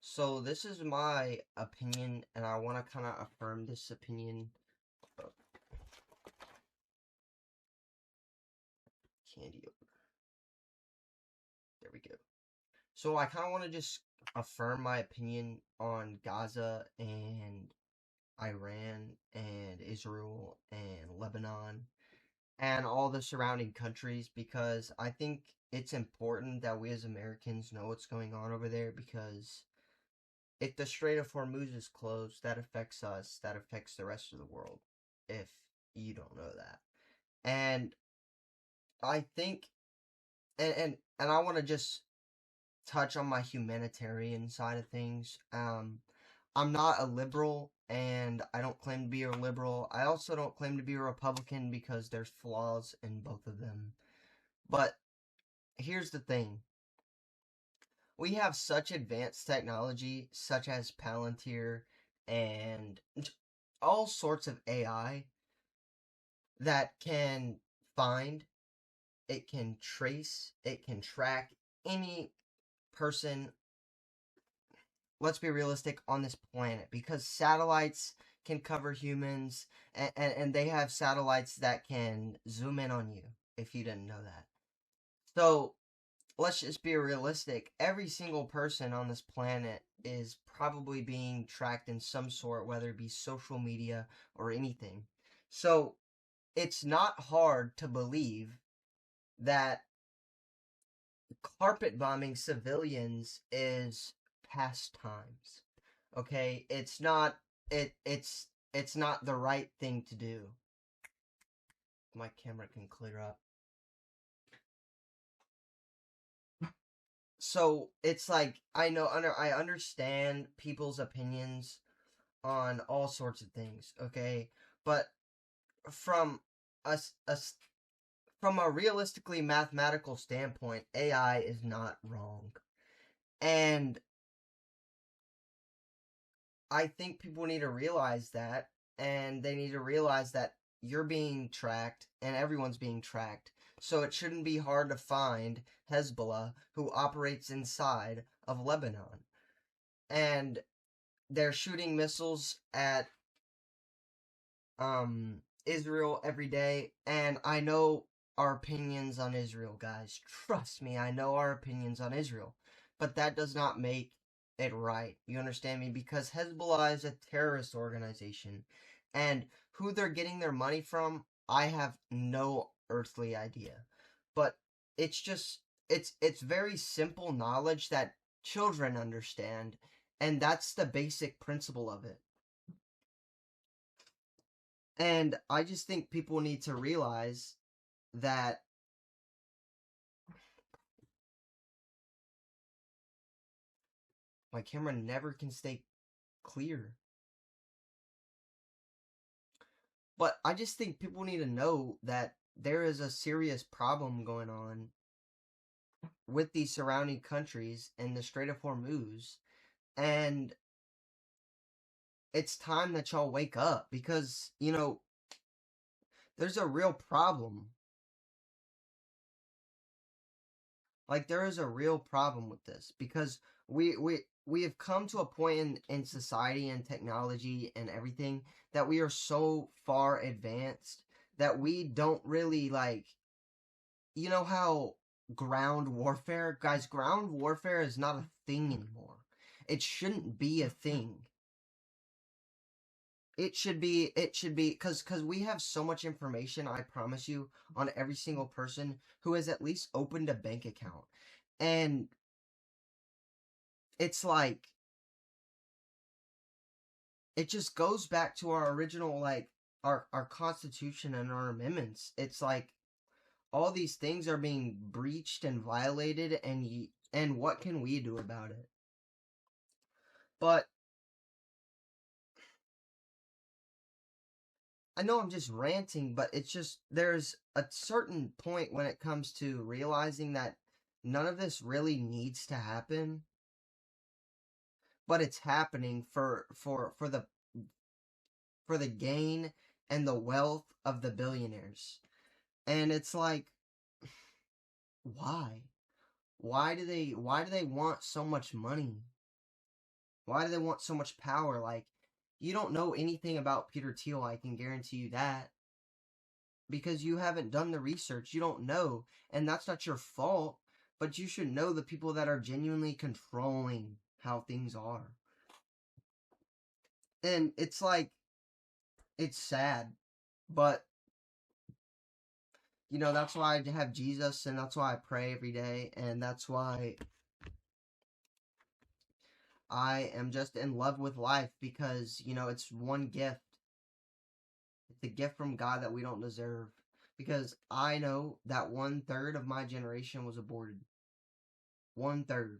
So this is my opinion, and I want to kind of affirm this opinion. Oh, candy. There we go. So I kind of want to just affirm my opinion on Gaza and Iran and Israel and Lebanon and all the surrounding countries because I think it's important that we as Americans know what's going on over there because if the Strait of Hormuz is closed, that affects us, that affects the rest of the world, if you don't know that. And I think, and I want to just touch on my humanitarian side of things. I'm not a liberal, and I don't claim to be a liberal. I also don't claim to be a Republican because there's flaws in both of them. But here's the thing. We have such advanced technology, such as Palantir and all sorts of AI that can find, it can trace, it can track any person, let's be realistic, on this planet because satellites can cover humans and they have satellites that can zoom in on you if you didn't know that. So let's just be realistic. Every single person on this planet is probably being tracked in some sort, whether it be social media or anything. So it's not hard to believe that carpet bombing civilians is past times. Okay, it's not the right thing to do. My camera can clear up. So it's like I understand people's opinions on all sorts of things, okay? But from a, a from a realistically mathematical standpoint, AI is not wrong. And I think people need to realize that, and they need to realize that you're being tracked and everyone's being tracked. So it shouldn't be hard to find Hezbollah, who operates inside of Lebanon. And they're shooting missiles at Israel every day, and I know our opinions on Israel, guys. Trust me, I know our opinions on Israel. But that does not make it right. You understand me? Because Hezbollah is a terrorist organization, and who they're getting their money from, I have no earthly idea. But it's just it's very simple knowledge that children understand, and that's the basic principle of it. And I just think people need to realize that my camera never can stay clear. But I just think people need to know that there is a serious problem going on with these surrounding countries in the Strait of Hormuz. And it's time that y'all wake up because, there's a real problem. Like there is a real problem with this because we have come to a point in society and technology and everything that we are so far advanced that we don't really like, how ground warfare is not a thing anymore. It shouldn't be a thing. It should be because we have so much information, I promise you, on every single person who has at least opened a bank account. And it's like it just goes back to our original, like, our constitution and our amendments. It's like all these things are being breached and violated, and what can we do about it? But I know I'm just ranting, but it's just there's a certain point when it comes to realizing that none of this really needs to happen, but it's happening for the gain and the wealth of the billionaires. And it's like, why? Why do they want so much money? Why do they want so much power? Like, you don't know anything about Peter Thiel, I can guarantee you that. Because you haven't done the research. You don't know. And that's not your fault. But you should know the people that are genuinely controlling how things are. And it's like, it's sad. But, you know, that's why I have Jesus, and that's why I pray every day. And that's why I am just in love with life, because, you know, it's one gift. It's a gift from God that we don't deserve. Because I know that 1/3 of my generation was aborted. 1/3.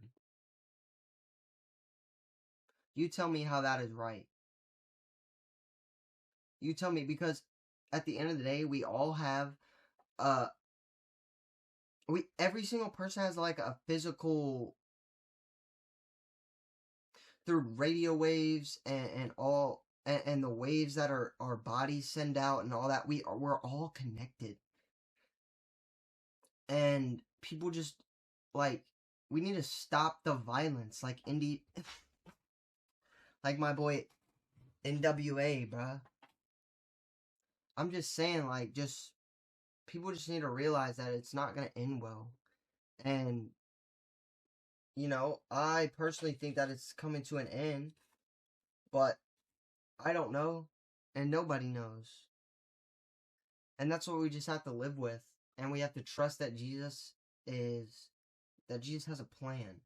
You tell me how that is right. You tell me, because at the end of the day, we all have every single person has like a physical, through radio waves and all, and the waves that our bodies send out and all that, we're all connected. And people just, like, we need to stop the violence, like like my boy NWA, bruh. I'm just saying, like, just people just need to realize that it's not gonna end well. And, you know, I personally think that it's coming to an end, but I don't know, and nobody knows. And that's what we just have to live with. And we have to trust that Jesus has a plan.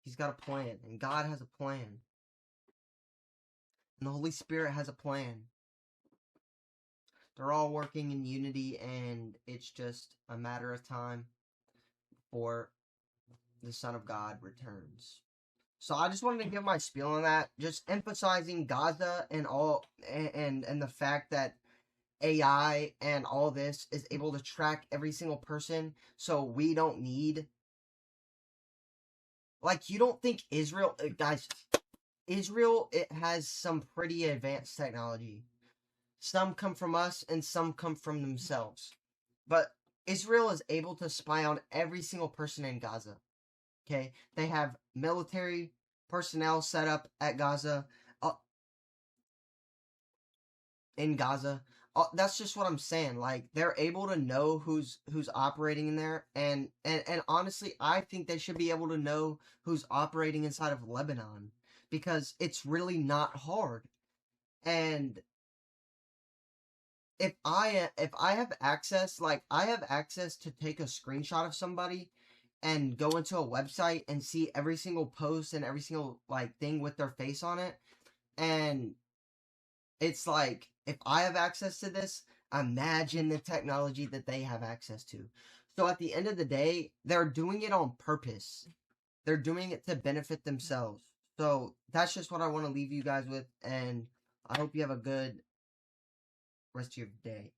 He's got a plan, and God has a plan. And the Holy Spirit has a plan. They're all working in unity, and it's just a matter of time before the Son of God returns. So I just wanted to give my spiel on that, just emphasizing Gaza and all, and the fact that AI and all this is able to track every single person, so we don't need, like, you don't think Israel, guys, Israel, it has some pretty advanced technology. Some come from us and some come from themselves. But Israel is able to spy on every single person in Gaza. Okay? They have military personnel set up at Gaza, in Gaza. That's just what I'm saying. Like, they're able to know who's operating in there, and honestly, I think they should be able to know who's operating inside of Lebanon, because it's really not hard. And if I have access, like, I have access to take a screenshot of somebody and go into a website and see every single post and every single, like, thing with their face on it, and it's like, if I have access to this, imagine the technology that they have access to. So at the end of the day, they're doing it on purpose. They're doing it to benefit themselves. So that's just what I want to leave you guys with, and I hope you have a good rest of your day.